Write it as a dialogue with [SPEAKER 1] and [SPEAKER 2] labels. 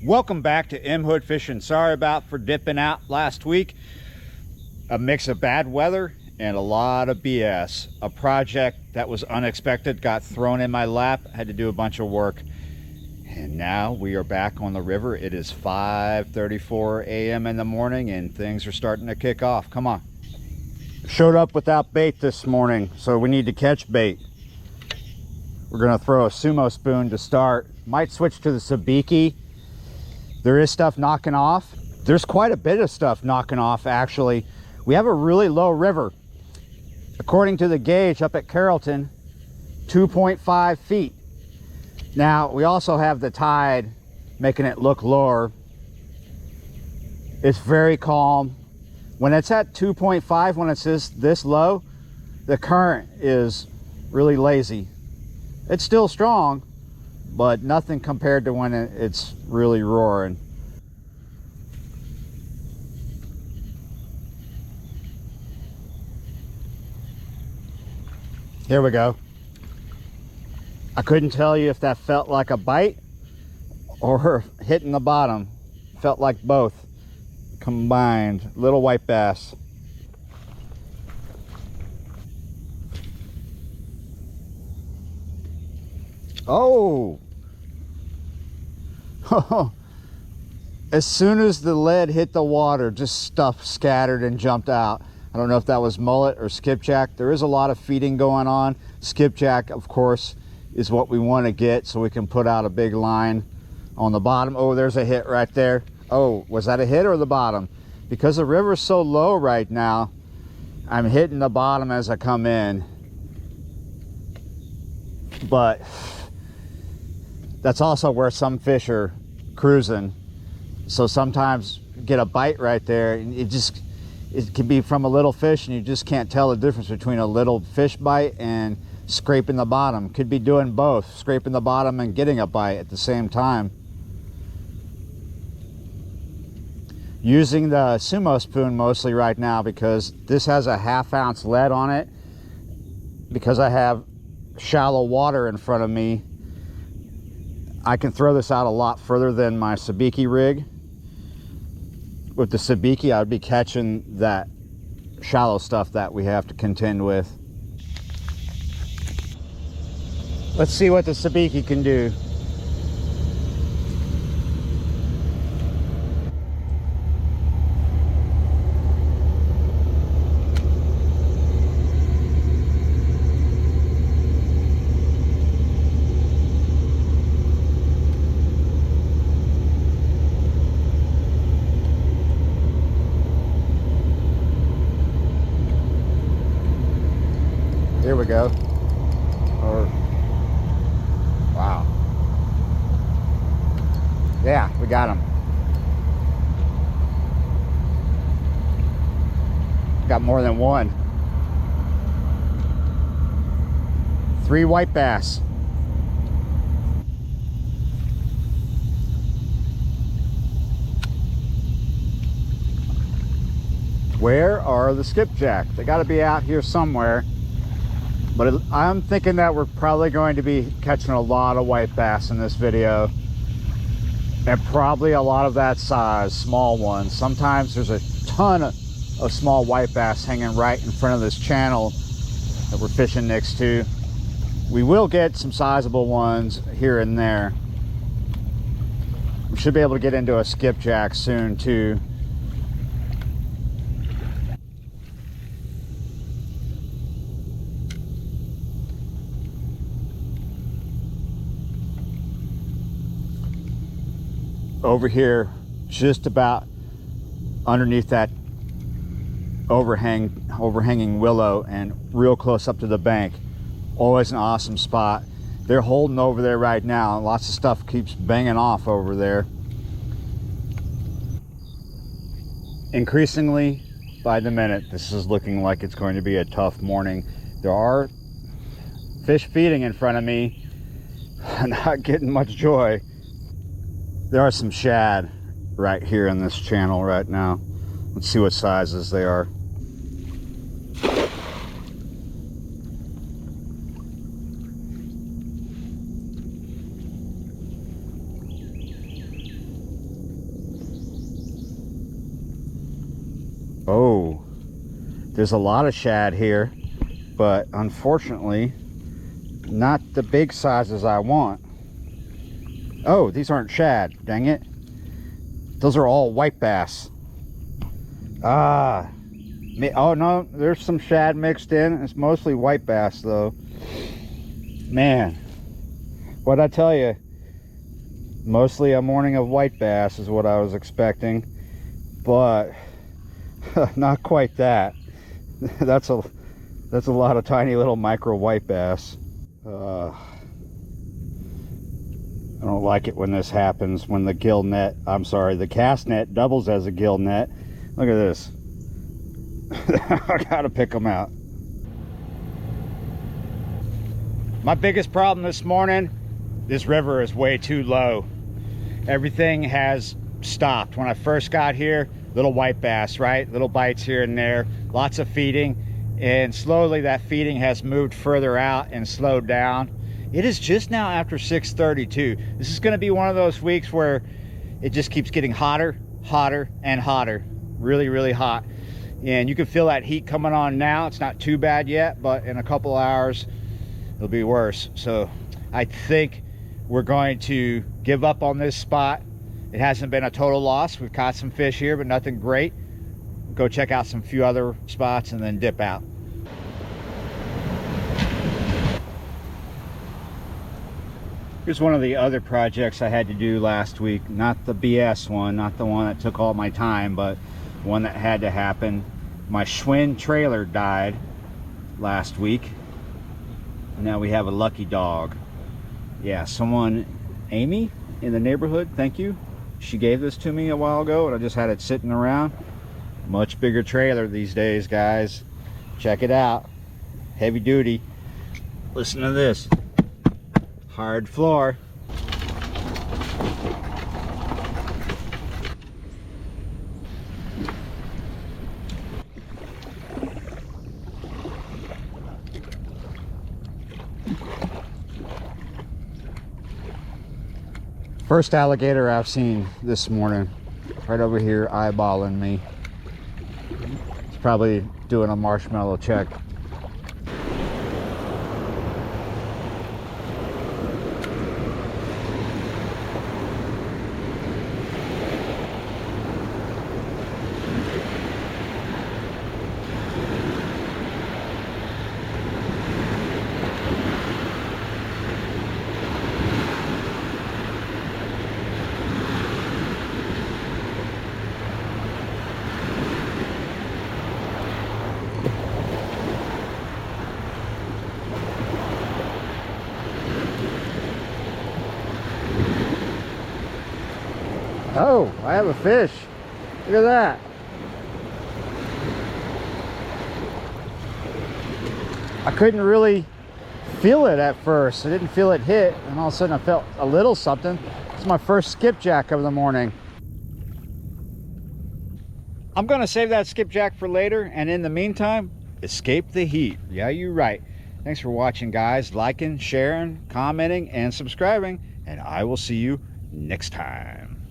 [SPEAKER 1] Welcome back to M Hood Fishing. Sorry about for dipping out last week. A mix of bad weather and a lot of BS. A project that was unexpected got thrown in my lap. Had to do a bunch of work. And now we are back on the river. It is 5:34 a.m. in the morning and things are starting to kick off. Come on. Showed up without bait this morning, so we need to catch bait. We're gonna throw a sumo spoon to start. Might switch to the sabiki. There is stuff knocking off. There's quite a bit of stuff knocking off, actually. We have a really low river. According to the gauge up at Carrollton, 2.5 feet. Now, we also have the tide making it look lower. It's very calm. When it's at 2.5, when it's this low, the current is really lazy. It's still strong, but nothing compared to when it's really roaring. Here we go. I couldn't tell you if that felt like a bite or hitting the bottom. Felt like both combined. Little white bass. Oh! As soon as the lead hit the water, just stuff scattered and jumped out. I don't know if that was mullet or skipjack. There is a lot of feeding going on. Skipjack, of course, is what we want to get so we can put out a big line on the bottom. Oh, there's a hit right there. Oh, was that a hit or the bottom? Because the river's so low right now, I'm hitting the bottom as I come in. But that's also where some fish are cruising. So sometimes get a bite right there and it can be from a little fish and you just can't tell the difference between a little fish bite and scraping the bottom. Could be doing both, scraping the bottom and getting a bite at the same time. Using the sumo spoon mostly right now because this has a 1/2 ounce lead on it. Because I have shallow water in front of me, I can throw this out a lot further than my sabiki rig. With the sabiki, I would be catching that shallow stuff that we have to contend with. Let's see what the sabiki can do. Here we go. Wow. Yeah, we got him. Got more than one. 3 white bass. Where are the skipjack? They got to be out here somewhere. But I'm thinking that we're probably going to be catching a lot of white bass in this video. And probably a lot of that size, small ones. Sometimes there's a ton of small white bass hanging right in front of this channel that we're fishing next to. We will get some sizable ones here and there. We should be able to get into a skipjack soon too. Over here, just about underneath that overhanging willow and real close up to the bank. Always an awesome spot. They're holding over there right now. Lots of stuff keeps banging off over there. Increasingly by the minute, this is looking like it's going to be a tough morning. There are fish feeding in front of me. I'm not getting much joy. There are some shad right here in this channel right now. Let's see what sizes they are. There's a lot of shad here, but unfortunately not the big sizes I want. Oh, these aren't shad, dang it. Those are all white bass. Oh no, there's some shad mixed in. It's mostly white bass though. Man, what'd I tell you? Mostly a morning of white bass is what I was expecting, but not quite that. That's a lot of tiny little micro white bass. I don't like it when this happens, when the gill net, I'm sorry, the cast net doubles as a gill net. Look at this. I gotta pick them out. My biggest problem this morning, this river is way too low. Everything has stopped. When I first got here, little white bass, right? Little bites here and there, lots of feeding, and slowly that feeding has moved further out and slowed down. It is just now after 6:32. This is going to be one of those weeks where it just keeps getting hotter, hotter, and hotter. Really, really hot. And you can feel that heat coming on now. It's not too bad yet, but in a couple hours, it'll be worse. So I think we're going to give up on this spot. It hasn't been a total loss. We've caught some fish here, but nothing great. Go check out some few other spots and then dip out. Here's one of the other projects I had to do last week. Not the BS one, not the one that took all my time, but one that had to happen. My Schwinn trailer died last week. Now we have a lucky dog. Yeah, someone, Amy in the neighborhood, thank you. She gave this to me a while ago and I just had it sitting around. Much bigger trailer these days, guys. Check it out. Heavy duty. Listen to this. Hard floor. First alligator I've seen this morning. Right over here eyeballing me. It's probably doing a marshmallow check. Oh, I have a fish. Look at that. I couldn't really feel it at first. I didn't feel it hit, and all of a sudden I felt a little something. It's my first skipjack of the morning. I'm gonna save that skipjack for later, and in the meantime, escape the heat. Yeah, you're right. Thanks for watching, guys. Liking, sharing, commenting, and subscribing, and I will see you next time.